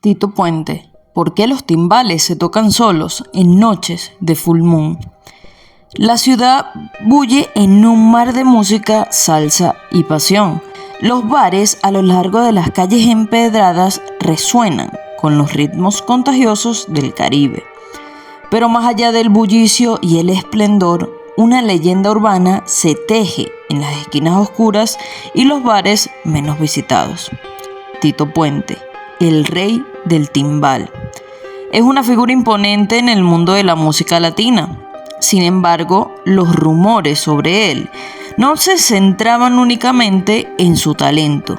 Tito Puente. ¿Por qué los timbales se tocan solos en noches de full moon? La ciudad bulle en un mar de música, salsa y pasión. Los bares a lo largo de las calles empedradas resuenan con los ritmos contagiosos del Caribe. Pero más allá del bullicio y el esplendor, una leyenda urbana se teje en las esquinas oscuras y los bares menos visitados. Tito Puente, el rey del timbal. Es una figura imponente en el mundo de la música latina. Sin embargo, los rumores sobre él no se centraban únicamente en su talento,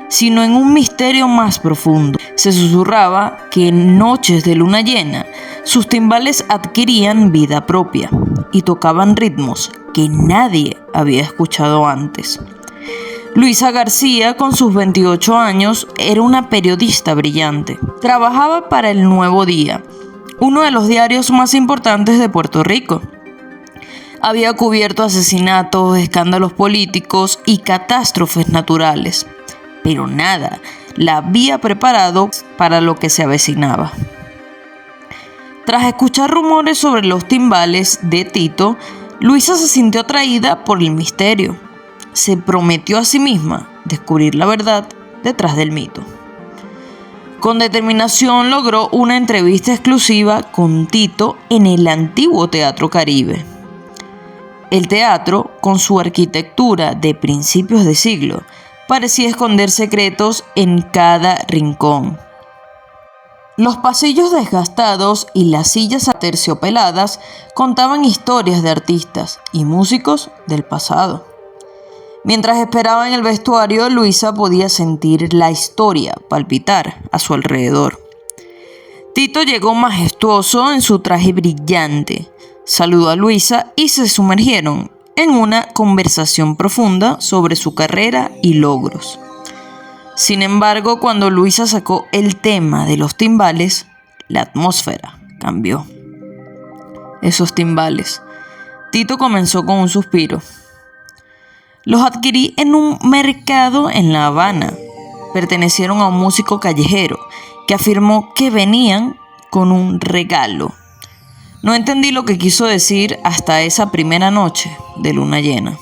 sino en un misterio más profundo. Se susurraba que en noches de luna llena, sus timbales adquirían vida propia y tocaban ritmos que nadie había escuchado antes. Luisa García, con sus 28 años, era una periodista brillante. Trabajaba para El Nuevo Día, uno de los diarios más importantes de Puerto Rico. Había cubierto asesinatos, escándalos políticos y catástrofes naturales, pero nada la había preparado para lo que se avecinaba. Tras escuchar rumores sobre los timbales de Tito, Luisa se sintió atraída por el misterio. Se prometió a sí misma descubrir la verdad detrás del mito. Con determinación logró una entrevista exclusiva con Tito en el antiguo Teatro Caribe. El teatro, con su arquitectura de principios de siglo, parecía esconder secretos en cada rincón. Los pasillos desgastados y las sillas aterciopeladas contaban historias de artistas y músicos del pasado. Mientras esperaba en el vestuario, Luisa podía sentir la historia palpitar a su alrededor. Tito llegó majestuoso en su traje brillante, saludó a Luisa y se sumergieron en una conversación profunda sobre su carrera y logros. Sin embargo, cuando Luisa sacó el tema de los timbales, la atmósfera cambió. Esos timbales. Tito comenzó con un suspiro. Los adquirí en un mercado en La Habana. Pertenecieron a un músico callejero que afirmó que venían con un regalo. No entendí lo que quiso decir hasta esa primera noche de luna llena.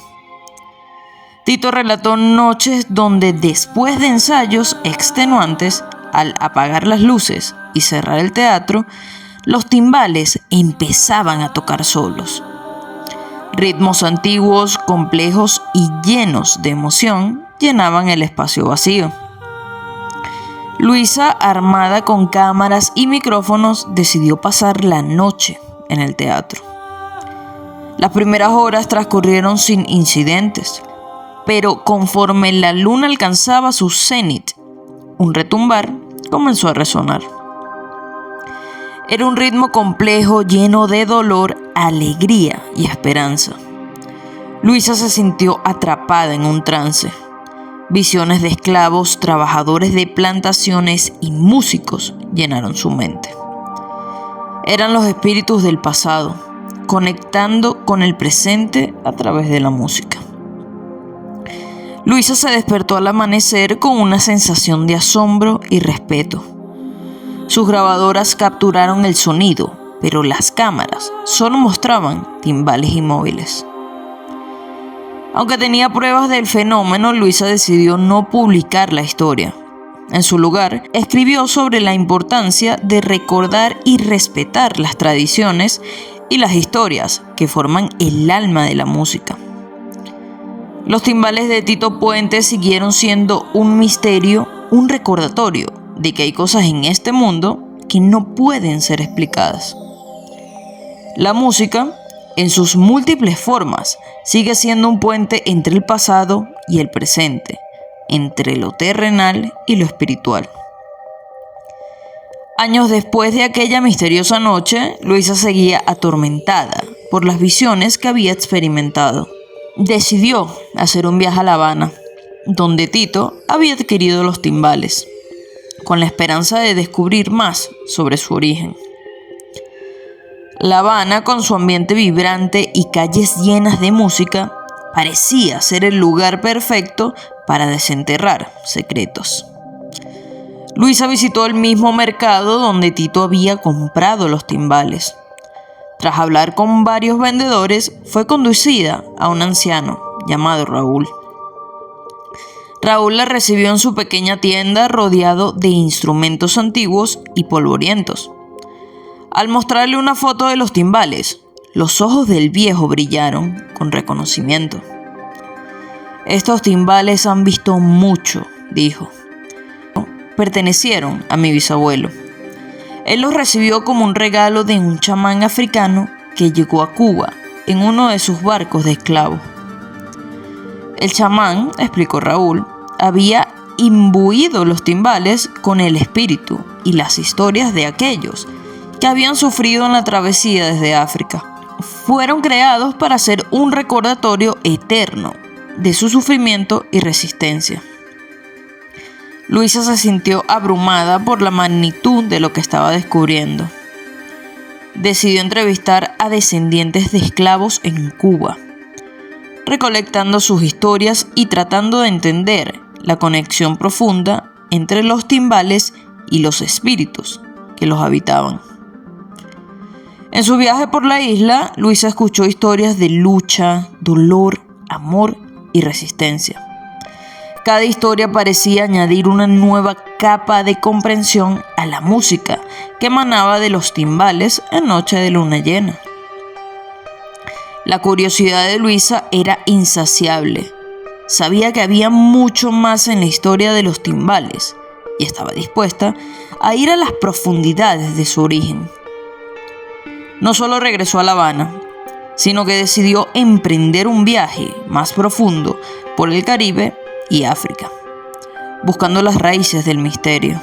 Tito relató noches donde después de ensayos extenuantes, al apagar las luces y cerrar el teatro, los timbales empezaban a tocar solos. Ritmos antiguos, complejos y llenos de emoción llenaban el espacio vacío. Luisa, armada con cámaras y micrófonos, decidió pasar la noche en el teatro. Las primeras horas transcurrieron sin incidentes, pero conforme la luna alcanzaba su cenit, un retumbar comenzó a resonar. Era un ritmo complejo, lleno de dolor, alegría y esperanza. Luisa se sintió atrapada en un trance. Visiones de esclavos, trabajadores de plantaciones y músicos llenaron su mente. Eran los espíritus del pasado, conectando con el presente a través de la música. Luisa se despertó al amanecer con una sensación de asombro y respeto. Sus grabadoras capturaron el sonido, pero las cámaras solo mostraban timbales inmóviles. Aunque tenía pruebas del fenómeno, Luisa decidió no publicar la historia. En su lugar, escribió sobre la importancia de recordar y respetar las tradiciones y las historias que forman el alma de la música. Los timbales de Tito Puente siguieron siendo un misterio, un recordatorio de que hay cosas en este mundo que no pueden ser explicadas. La música, en sus múltiples formas, sigue siendo un puente entre el pasado y el presente, entre lo terrenal y lo espiritual. Años después de aquella misteriosa noche, Luisa seguía atormentada por las visiones que había experimentado. Decidió hacer un viaje a La Habana, donde Tito había adquirido los timbales, con la esperanza de descubrir más sobre su origen. La Habana, con su ambiente vibrante y calles llenas de música, parecía ser el lugar perfecto para desenterrar secretos. Luisa visitó el mismo mercado donde Tito había comprado los timbales. Tras hablar con varios vendedores, fue conducida a un anciano llamado Raúl. Raúl la recibió en su pequeña tienda rodeado de instrumentos antiguos y polvorientos. Al mostrarle una foto de los timbales, los ojos del viejo brillaron con reconocimiento. «Estos timbales han visto mucho», dijo. «Pertenecieron a mi bisabuelo. Él los recibió como un regalo de un chamán africano que llegó a Cuba en uno de sus barcos de esclavos. El chamán», explicó Raúl, «había imbuido los timbales con el espíritu y las historias de aquellos que habían sufrido en la travesía desde África. Fueron creados para ser un recordatorio eterno de su sufrimiento y resistencia». Luisa se sintió abrumada por la magnitud de lo que estaba descubriendo. Decidió entrevistar a descendientes de esclavos en Cuba, recolectando sus historias y tratando de entender la conexión profunda entre los timbales y los espíritus que los habitaban. En su viaje por la isla, Luisa escuchó historias de lucha, dolor, amor y resistencia. Cada historia parecía añadir una nueva capa de comprensión a la música que emanaba de los timbales en noche de luna llena. La curiosidad de Luisa era insaciable. Sabía que había mucho más en la historia de los timbales y estaba dispuesta a ir a las profundidades de su origen. No solo regresó a La Habana, sino que decidió emprender un viaje más profundo por el Caribe y África, buscando las raíces del misterio.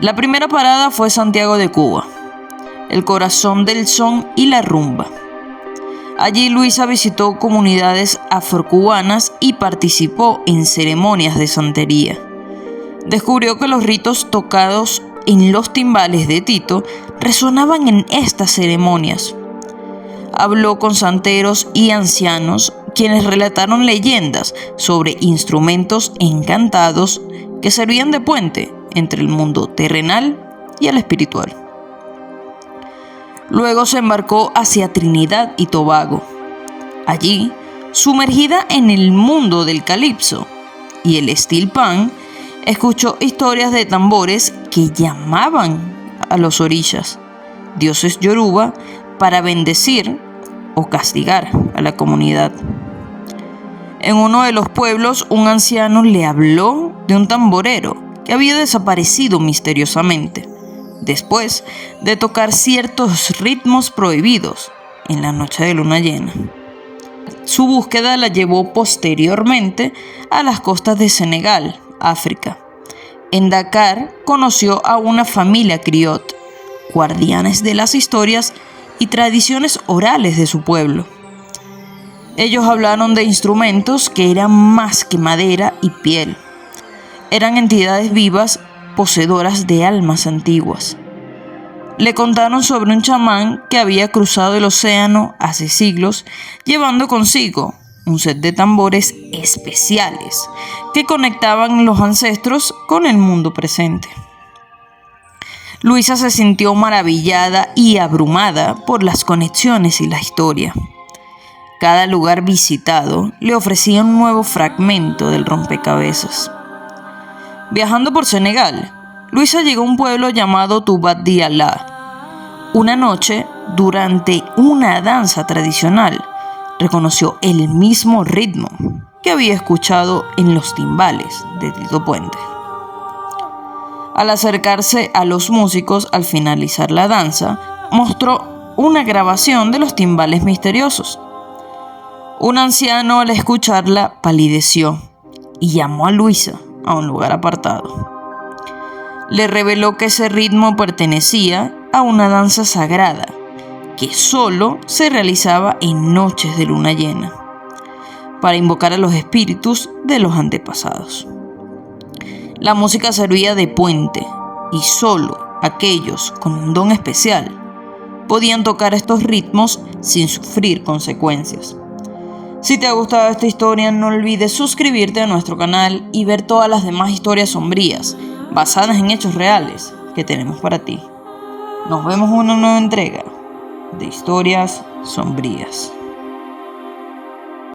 La primera parada fue Santiago de Cuba, el corazón del son y la rumba. Allí Luisa visitó comunidades afrocubanas y participó en ceremonias de santería. Descubrió que los ritos tocados en los timbales de Tito resonaban en estas ceremonias. Habló con santeros y ancianos quienes relataron leyendas sobre instrumentos encantados que servían de puente entre el mundo terrenal y el espiritual. Luego se embarcó hacia Trinidad y Tobago. Allí, sumergida en el mundo del calipso y el steel pan, escuchó historias de tambores que llamaban a los orishas, dioses yoruba, para bendecir o castigar a la comunidad. En uno de los pueblos, un anciano le habló de un tamborero que había desaparecido misteriosamente, después de tocar ciertos ritmos prohibidos en la noche de luna llena. Su búsqueda la llevó posteriormente a las costas de Senegal, África. En Dakar conoció a una familia criot, guardianes de las historias y tradiciones orales de su pueblo. Ellos hablaron de instrumentos que eran más que madera y piel. Eran entidades vivas poseedoras de almas antiguas. Le contaron sobre un chamán que había cruzado el océano hace siglos, llevando consigo un set de tambores especiales que conectaban los ancestros con el mundo presente. Luisa se sintió maravillada y abrumada por las conexiones y la historia. Cada lugar visitado le ofrecía un nuevo fragmento del rompecabezas. Viajando por Senegal, Luisa llegó a un pueblo llamado Tubat Di Allah. Una noche, durante una danza tradicional, reconoció el mismo ritmo que había escuchado en los timbales de Tito Puente. Al acercarse a los músicos al finalizar la danza, mostró una grabación de los timbales misteriosos. Un anciano, al escucharla, palideció y llamó a Luisa a un lugar apartado. Le reveló que ese ritmo pertenecía a una danza sagrada que solo se realizaba en noches de luna llena, para invocar a los espíritus de los antepasados. La música servía de puente y solo aquellos con un don especial podían tocar estos ritmos sin sufrir consecuencias. Si te ha gustado esta historia, no olvides suscribirte a nuestro canal y ver todas las demás historias sombrías basadas en hechos reales que tenemos para ti. Nos vemos en una nueva entrega de Historias Sombrías.